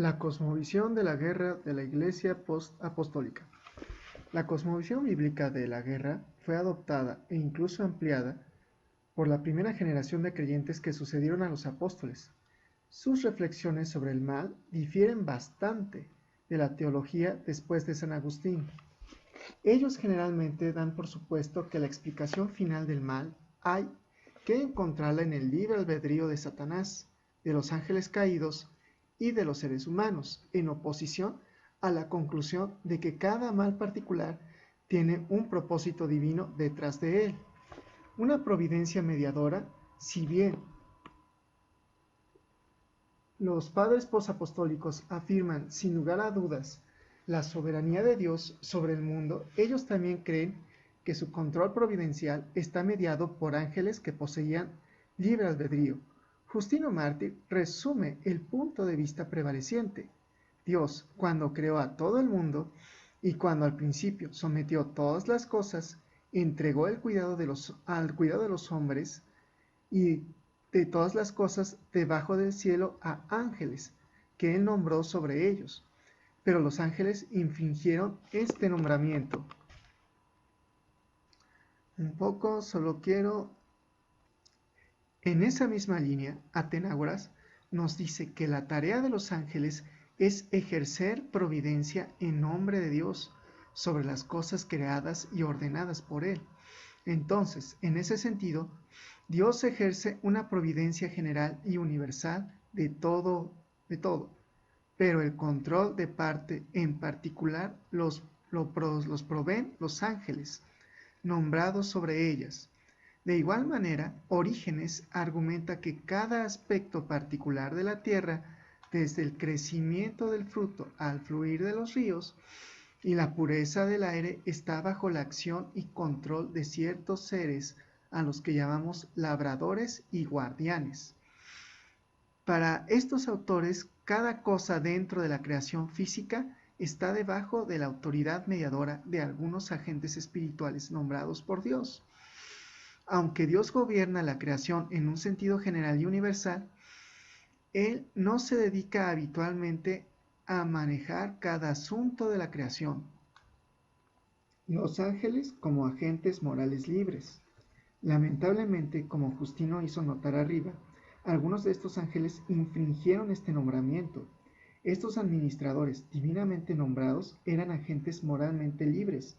La cosmovisión de la guerra de la Iglesia post-apostólica. La cosmovisión bíblica de la guerra fue adoptada e incluso ampliada por la primera generación de creyentes que sucedieron a los apóstoles. Sus reflexiones sobre el mal difieren bastante de la teología después de San Agustín. Ellos generalmente dan por supuesto que la explicación final del mal hay que encontrarla en el libre albedrío de Satanás, de los ángeles caídos y de los seres humanos, en oposición a la conclusión de que cada mal particular tiene un propósito divino detrás de él. Una providencia mediadora, si bien los padres posapostólicos afirman sin lugar a dudas la soberanía de Dios sobre el mundo, ellos también creen que su control providencial está mediado por ángeles que poseían libre albedrío. Justino Mártir resume el punto de vista prevaleciente. Dios, cuando creó a todo el mundo y cuando al principio sometió todas las cosas, entregó al cuidado de los hombres y de todas las cosas debajo del cielo a ángeles, que él nombró sobre ellos. Pero los ángeles infringieron este nombramiento. En esa misma línea, Atenágoras nos dice que la tarea de los ángeles es ejercer providencia en nombre de Dios sobre las cosas creadas y ordenadas por Él. Entonces, en ese sentido, Dios ejerce una providencia general y universal de todo, pero el control de parte en particular los proveen los ángeles, nombrados sobre ellas. De igual manera, Orígenes argumenta que cada aspecto particular de la tierra, desde el crecimiento del fruto al fluir de los ríos y la pureza del aire, está bajo la acción y control de ciertos seres a los que llamamos labradores y guardianes. Para estos autores, cada cosa dentro de la creación física está debajo de la autoridad mediadora de algunos agentes espirituales nombrados por Dios. Aunque Dios gobierna la creación en un sentido general y universal, Él no se dedica habitualmente a manejar cada asunto de la creación. Los ángeles como agentes morales libres. Lamentablemente, como Justino hizo notar arriba, algunos de estos ángeles infringieron este nombramiento. Estos administradores divinamente nombrados eran agentes moralmente libres,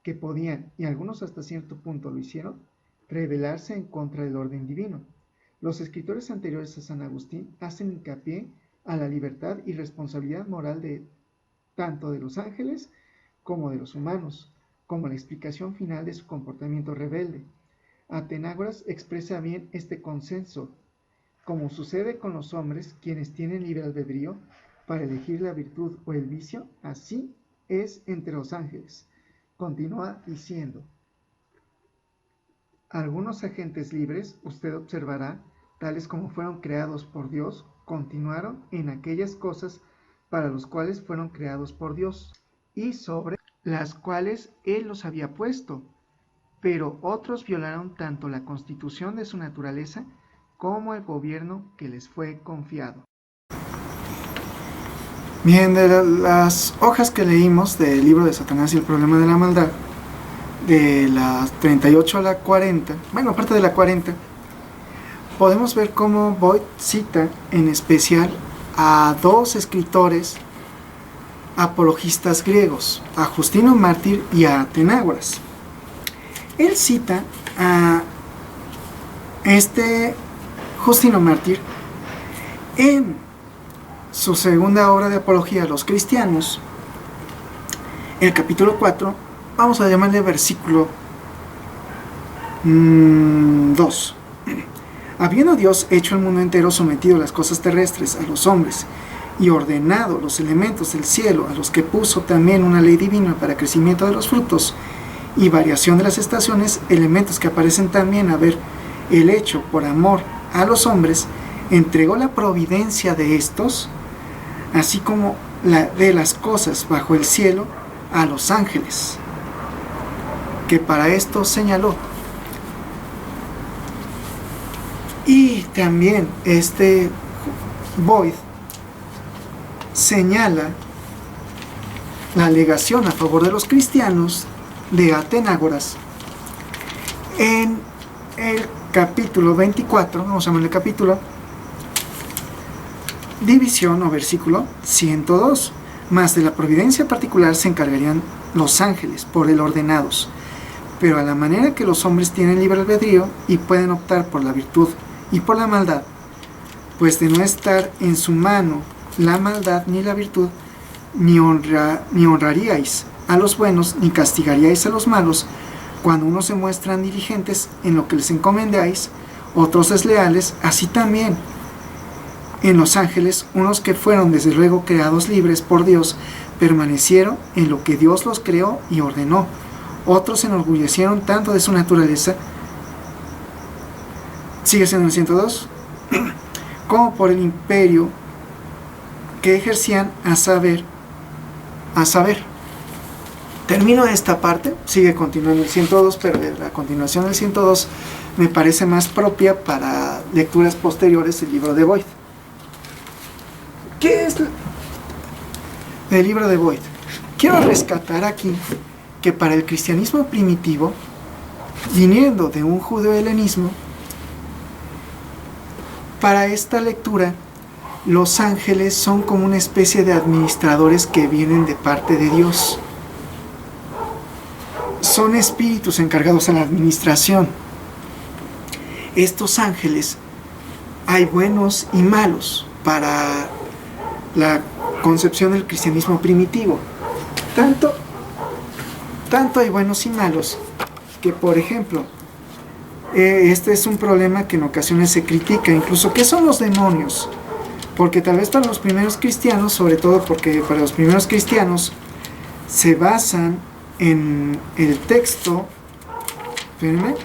que podían, y algunos hasta cierto punto lo hicieron, rebelarse en contra del orden divino. Los escritores anteriores a San Agustín hacen hincapié a la libertad y responsabilidad moral tanto de los ángeles como de los humanos, como la explicación final de su comportamiento rebelde. Atenágoras expresa bien este consenso. Como sucede con los hombres, quienes tienen libre albedrío para elegir la virtud o el vicio, así es entre los ángeles. Continúa diciendo: algunos agentes libres, usted observará, tales como fueron creados por Dios, continuaron en aquellas cosas para las cuales fueron creados por Dios y sobre las cuales Él los había puesto, pero otros violaron tanto la constitución de su naturaleza como el gobierno que les fue confiado. Bien, de las hojas que leímos del libro de Satanás y el problema de la maldad, de las 38 a la 40, bueno, aparte de la 40, podemos ver cómo Boyd cita en especial a dos escritores apologistas griegos, a Justino Mártir y a Atenágoras. Él cita a este Justino Mártir en su segunda obra de apología a los cristianos, el capítulo 4, vamos a llamarle versículo 2. Habiendo Dios hecho el mundo entero, sometido a las cosas terrestres, a los hombres, y ordenado los elementos del cielo, a los que puso también una ley divina para crecimiento de los frutos y variación de las estaciones, elementos que aparecen también haber el hecho por amor a los hombres, entregó la providencia de estos, así como la de las cosas bajo el cielo, a los ángeles, que para esto señaló. Y también Boyd señala la alegación a favor de los cristianos de Atenágoras en el capítulo 24, vamos a llamar el capítulo, división o versículo 102. Más de la providencia particular se encargarían los ángeles por el ordenados, pero a la manera que los hombres tienen libre albedrío y pueden optar por la virtud y por la maldad, pues de no estar en su mano la maldad ni la virtud, ni honraríais a los buenos, ni castigaríais a los malos, cuando unos se muestran diligentes en lo que les encomendáis, otros desleales, así también en los ángeles, unos que fueron desde luego creados libres por Dios, permanecieron en lo que Dios los creó y ordenó. Otros se enorgullecieron tanto de su naturaleza, sigue siendo el 102, como por el imperio que ejercían a saber. Termino esta parte, sigue continuando el 102, pero la continuación del 102 me parece más propia para lecturas posteriores del libro de Boyd. ¿Qué es el libro de Boyd? Quiero rescatar aquí que para el cristianismo primitivo, viniendo de un judeo-helenismo, para esta lectura, los ángeles son como una especie de administradores que vienen de parte de Dios. Son espíritus encargados de la administración. Estos ángeles, hay buenos y malos para la concepción del cristianismo primitivo. Tanto hay buenos y malos que, por ejemplo, este es un problema que en ocasiones se critica, incluso ¿qué son los demonios? Porque tal vez para los primeros cristianos, sobre todo porque para los primeros cristianos se basan en el texto, espérenme,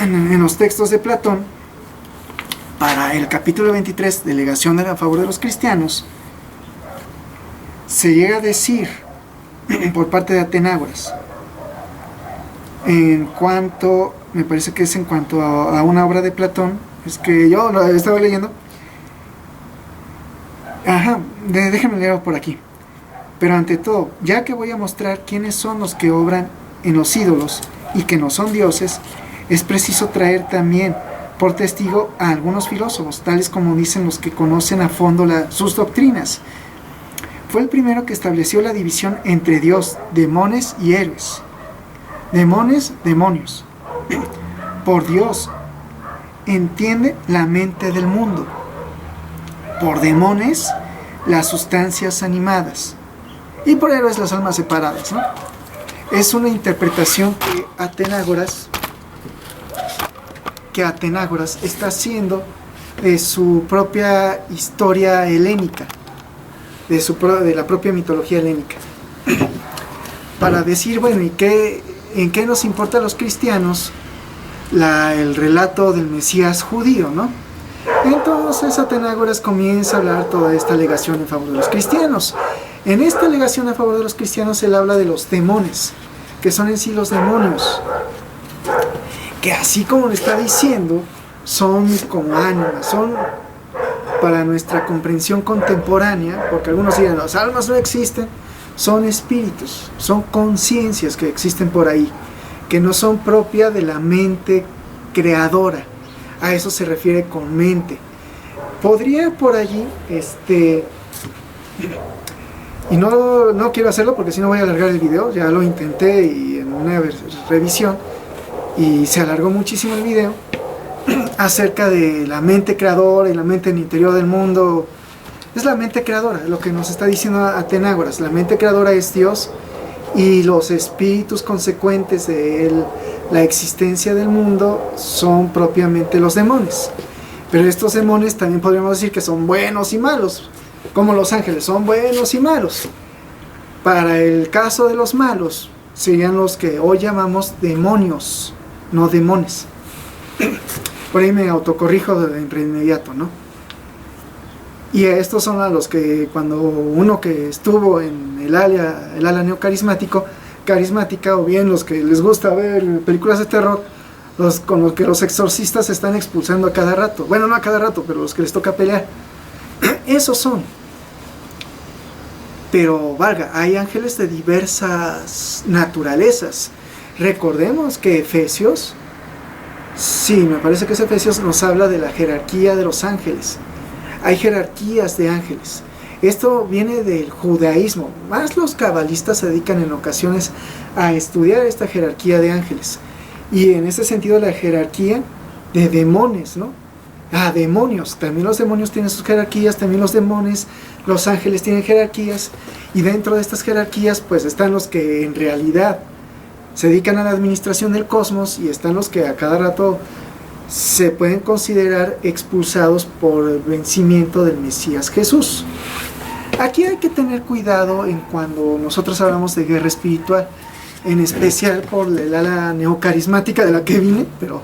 en los textos de Platón. Para el capítulo 23, delegación a favor de los cristianos, se llega a decir por parte de Atenágoras, en cuanto, me parece que es en cuanto a una obra de Platón, es que yo lo estaba leyendo, déjenme leerlo por aquí. Pero ante todo, ya que voy a mostrar quiénes son los que obran en los ídolos y que no son dioses, es preciso traer también por testigo a algunos filósofos, tales como dicen los que conocen a fondo sus doctrinas. Fue el primero que estableció la división entre Dios, demones y héroes. Demonios. Por Dios, entiende la mente del mundo. Por demones, las sustancias animadas. Y por héroes, las almas separadas, ¿no? Es una interpretación que Atenágoras está haciendo de su propia historia helénica, de la propia mitología helénica, para decir, bueno, ¿en qué nos importa a los cristianos el relato del Mesías judío, ¿no? Entonces Atenágoras comienza a hablar toda esta alegación en favor de los cristianos. En esta alegación a favor de los cristianos él habla de los demones, que son en sí los demonios, que así como le está diciendo, son como ánimas, son para nuestra comprensión contemporánea, porque algunos dirán, las almas no existen, son espíritus, son conciencias que existen por ahí, que no son propias de la mente creadora. A eso se refiere con mente. Podría por allí, y no quiero hacerlo porque si no voy a alargar el video, ya lo intenté y en una revisión, y se alargó muchísimo el video, acerca de la mente creadora y la mente en el interior del mundo. Es la mente creadora, lo que nos está diciendo Atenágoras. La mente creadora es Dios y los espíritus consecuentes de la existencia del mundo son propiamente los demonios. Pero estos demonios también podríamos decir que son buenos y malos, como los ángeles, son buenos y malos. Para el caso de los malos, serían los que hoy llamamos demonios, no demones. Por ahí me autocorrijo de inmediato, ¿no? Y estos son a los que cuando uno que estuvo en el ala neocarismática, o bien los que les gusta ver películas de terror, con los que los exorcistas se están expulsando a cada rato. Bueno, no a cada rato, pero los que les toca pelear. Esos son. Pero valga, hay ángeles de diversas naturalezas. Recordemos que Efesios, sí, me parece que Efesios nos habla de la jerarquía de los ángeles. Hay jerarquías de ángeles. Esto viene del judaísmo. Más los cabalistas se dedican en ocasiones a estudiar esta jerarquía de ángeles. Y en ese sentido la jerarquía de demonios, ¿no? Demonios. También los demonios tienen sus jerarquías, también los demonios, los ángeles tienen jerarquías. Y dentro de estas jerarquías pues están los que en realidad se dedican a la administración del cosmos y están los que a cada rato se pueden considerar expulsados por el vencimiento del Mesías Jesús. Aquí hay que tener cuidado en cuando nosotros hablamos de guerra espiritual, en especial por el ala neocarismática de la que vine, pero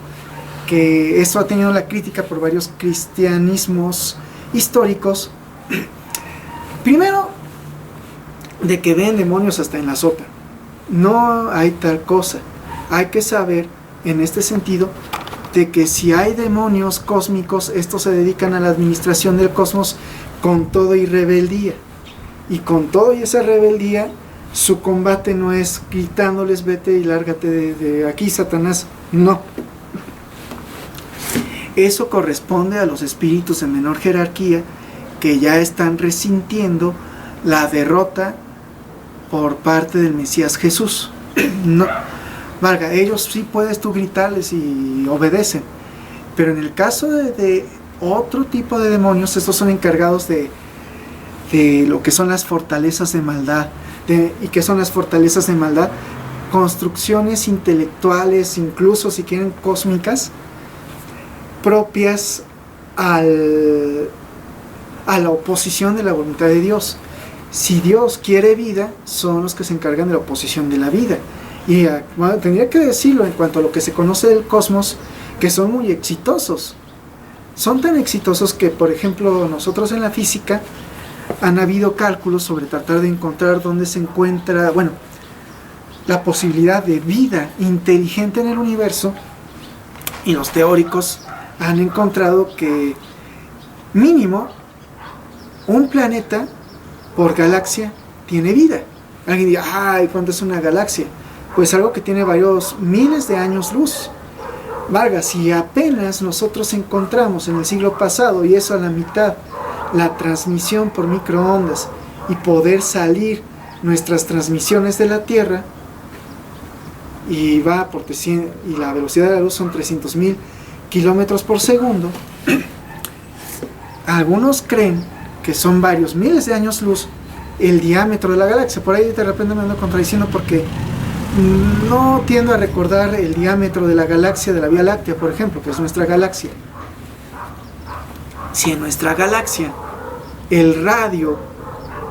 que esto ha tenido la crítica por varios cristianismos históricos. Primero, de que ven demonios hasta en la sopa. No hay tal cosa. Hay que saber, en este sentido, de que si hay demonios cósmicos, estos se dedican a la administración del cosmos con todo y rebeldía. Y con todo y esa rebeldía, su combate no es gritándoles vete y lárgate de aquí, Satanás. No. Eso corresponde a los espíritus de menor jerarquía que ya están resintiendo la derrota por parte del Mesías Jesús. No, valga, ellos sí puedes tú gritarles y obedecen, pero en el caso de otro tipo de demonios, estos son encargados de lo que son las fortalezas de maldad. ¿Y qué son las fortalezas de maldad? Construcciones intelectuales, incluso si quieren cósmicas, propias a la oposición de la voluntad de Dios. Si Dios quiere vida, son los que se encargan de la oposición de la vida. Y bueno, tendría que decirlo en cuanto a lo que se conoce del cosmos, que son muy exitosos. Son tan exitosos que, por ejemplo, nosotros en la física han habido cálculos sobre tratar de encontrar dónde se encuentra, bueno, la posibilidad de vida inteligente en el universo, y los teóricos han encontrado que mínimo un planeta por galaxia tiene vida. Alguien dirá, ay, ¿cuánto es una galaxia? Pues algo que tiene varios miles de años luz. Vargas, si apenas nosotros encontramos en el siglo pasado, y eso a la mitad, la transmisión por microondas y poder salir nuestras transmisiones de la Tierra, y va por y la velocidad de la luz son 300.000 kilómetros por segundo, algunos creen que son varios miles de años luz el diámetro de la galaxia. Por ahí de repente me ando contradiciendo porque no tiendo a recordar el diámetro de la galaxia de la Vía Láctea, por ejemplo, que es nuestra galaxia. Si en nuestra galaxia el radio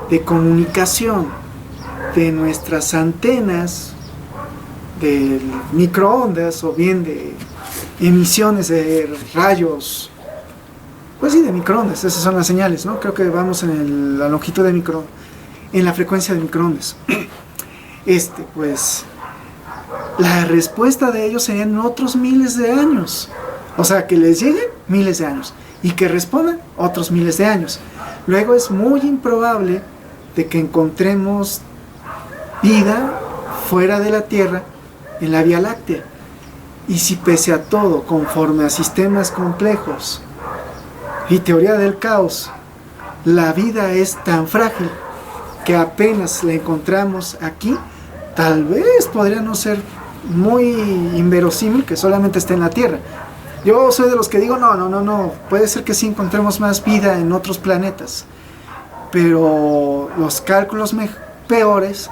de comunicación de nuestras antenas de microondas o bien de emisiones de rayos, pues sí, de microondas, esas son las señales, ¿no? Creo que vamos en la longitud de en la frecuencia de microondas. Pues la respuesta de ellos serían otros miles de años. O sea, que les lleguen miles de años y que respondan otros miles de años. Luego es muy improbable de que encontremos vida fuera de la Tierra en la Vía Láctea. Y si pese a todo, conforme a sistemas complejos y teoría del caos, la vida es tan frágil que apenas la encontramos aquí, tal vez podría no ser muy inverosímil que solamente esté en la Tierra. Yo soy de los que digo, no, puede ser que sí encontremos más vida en otros planetas, pero los cálculos peores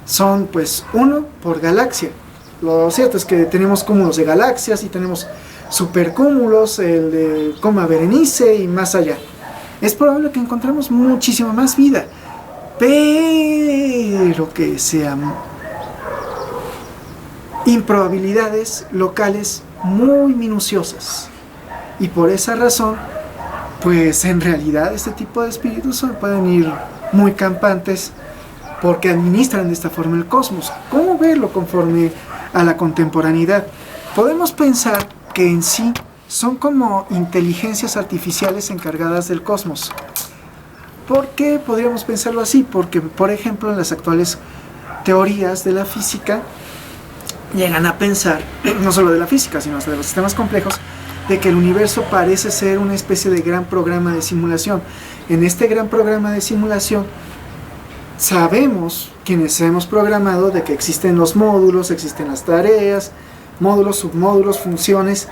son pues uno por galaxia. Lo cierto es que tenemos cúmulos de galaxias y tenemos supercúmulos, el de Coma Berenice y más allá. Es probable que encontremos muchísima más vida, pero que sean improbabilidades locales muy minuciosas. Y por esa razón, pues en realidad este tipo de espíritus pueden ir muy campantes porque administran de esta forma el cosmos. ¿Cómo verlo conforme a la contemporaneidad? Podemos pensar que en sí son como inteligencias artificiales encargadas del cosmos. ¿Por qué podríamos pensarlo así? Porque, por ejemplo, en las actuales teorías de la física llegan a pensar, no solo de la física, sino hasta de los sistemas complejos, de que el universo parece ser una especie de gran programa de simulación. En este gran programa de simulación sabemos, quienes hemos programado, de que existen los módulos, existen las tareas, módulos, submódulos, funciones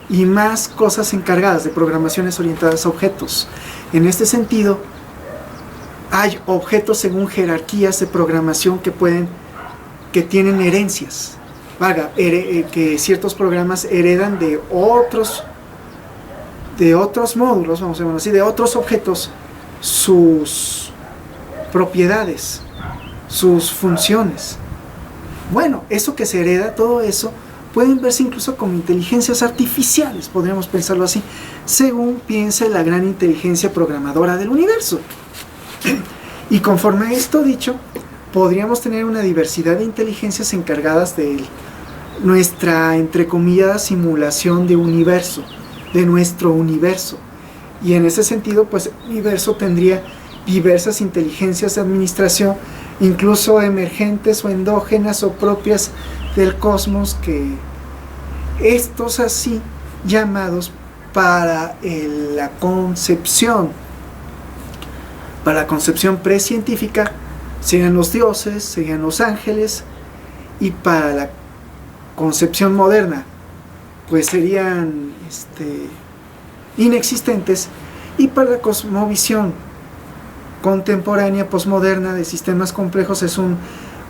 y más cosas encargadas de programaciones orientadas a objetos. En este sentido, hay objetos según jerarquías de programación que tienen herencias. Que ciertos programas heredan de otros módulos, vamos a llamarlo así, de otros objetos, sus propiedades, sus funciones. Bueno, eso que se hereda, todo eso, pueden verse incluso como inteligencias artificiales, podríamos pensarlo así, según piensa la gran inteligencia programadora del universo. Y conforme a esto dicho, podríamos tener una diversidad de inteligencias encargadas de nuestra, entre comillas, simulación de universo, de nuestro universo. Y en ese sentido, pues el universo tendría diversas inteligencias de administración, incluso emergentes o endógenas o propias del cosmos, que estos así llamados para la concepción precientífica serían los dioses, serían los ángeles, y para la concepción moderna pues serían inexistentes, y para la cosmovisión contemporánea, posmoderna, de sistemas complejos, es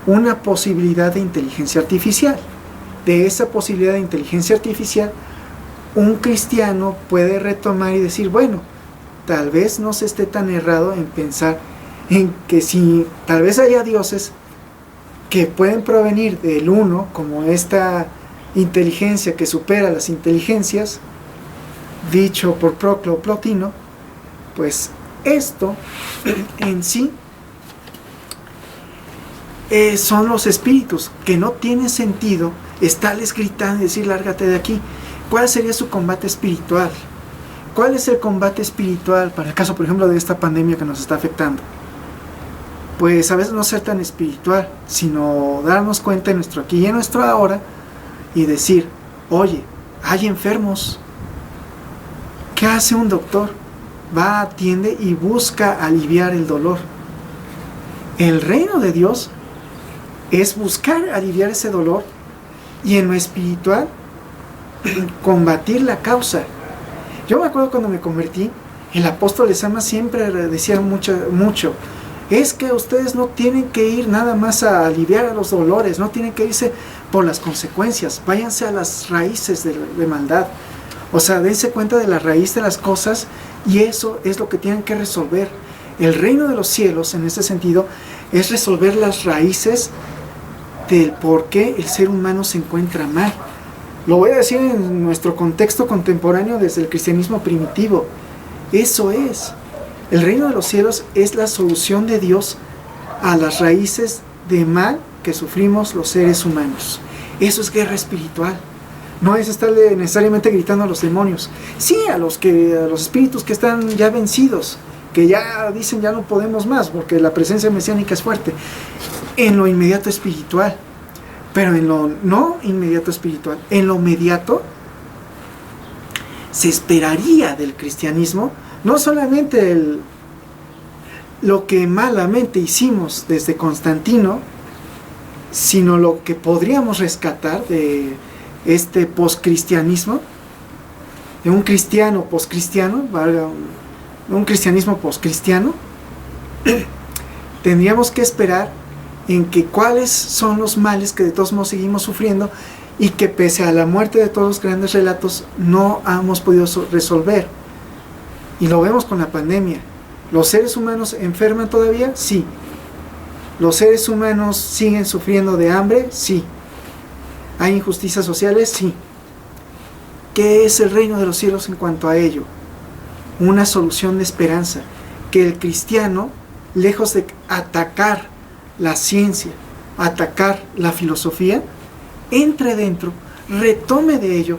una posibilidad de inteligencia artificial. De esa posibilidad de inteligencia artificial, un cristiano puede retomar y decir, bueno, tal vez no se esté tan errado en pensar en que si tal vez haya dioses que pueden provenir del uno, como esta inteligencia que supera las inteligencias, dicho por Proclo Plotino, pues esto en sí son los espíritus, que no tiene sentido estarles gritando y decir lárgate de aquí. ¿Cuál sería su combate espiritual? ¿Cuál es el combate espiritual para el caso, por ejemplo, de esta pandemia que nos está afectando? Pues a veces no ser tan espiritual, sino darnos cuenta de nuestro aquí y en nuestro ahora y decir, oye, hay enfermos. ¿Qué hace un doctor? Va, atiende y busca aliviar el dolor. El reino de Dios es buscar aliviar ese dolor, y en lo espiritual combatir la causa. Yo me acuerdo cuando me convertí, el apóstol Lezama siempre decía mucho, es que ustedes no tienen que ir nada más a aliviar a los dolores, no tienen que irse por las consecuencias, váyanse a las raíces de maldad. O sea, dense cuenta de la raíz de las cosas, y eso es lo que tienen que resolver. El reino de los cielos, en ese sentido, es resolver las raíces del por qué el ser humano se encuentra mal. Lo voy a decir en nuestro contexto contemporáneo desde el cristianismo primitivo. Eso es. El reino de los cielos es la solución de Dios a las raíces de mal que sufrimos los seres humanos. Eso es guerra espiritual. No es estarle necesariamente gritando a los demonios. Sí, a los espíritus que están ya vencidos, que ya dicen ya no podemos más porque la presencia mesiánica es fuerte. En lo inmediato espiritual. Pero en lo no inmediato espiritual, en lo mediato, se esperaría del cristianismo no solamente lo que malamente hicimos desde Constantino, sino lo que podríamos rescatar de este poscristianismo, de un cristiano poscristiano, un cristianismo poscristiano. Tendríamos que esperar en que cuáles son los males que de todos modos seguimos sufriendo, y que pese a la muerte de todos los grandes relatos no hemos podido resolver. Y lo vemos con la pandemia. ¿Los seres humanos enferman todavía? Sí. ¿Los seres humanos siguen sufriendo de hambre? Sí. ¿Hay injusticias sociales? Sí. ¿Qué es el reino de los cielos en cuanto a ello? Una solución de esperanza. Que el cristiano, lejos de atacar la ciencia, atacar la filosofía, entre dentro, retome de ello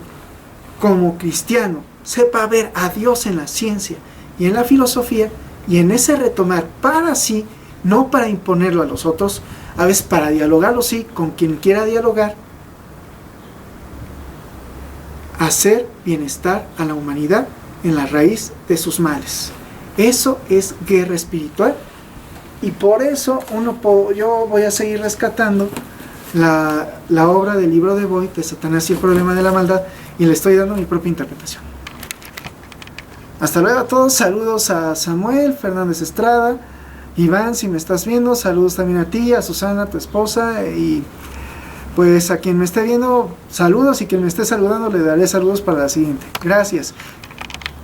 como cristiano, sepa ver a Dios en la ciencia y en la filosofía, Y en ese retomar para sí, no para imponerlo a los otros, a veces para dialogarlo sí, con quien quiera dialogar, hacer bienestar a la humanidad en la raíz de sus males. Eso es guerra espiritual. Y por eso yo voy a seguir rescatando la obra del libro de Boyd, de Satanás y el problema de la maldad, y le estoy dando mi propia interpretación. Hasta luego a todos, saludos a Samuel Fernández Estrada, Iván, si me estás viendo, saludos también a ti, a Susana, tu esposa, y pues a quien me esté viendo, saludos, y quien me esté saludando le daré saludos para la siguiente. Gracias.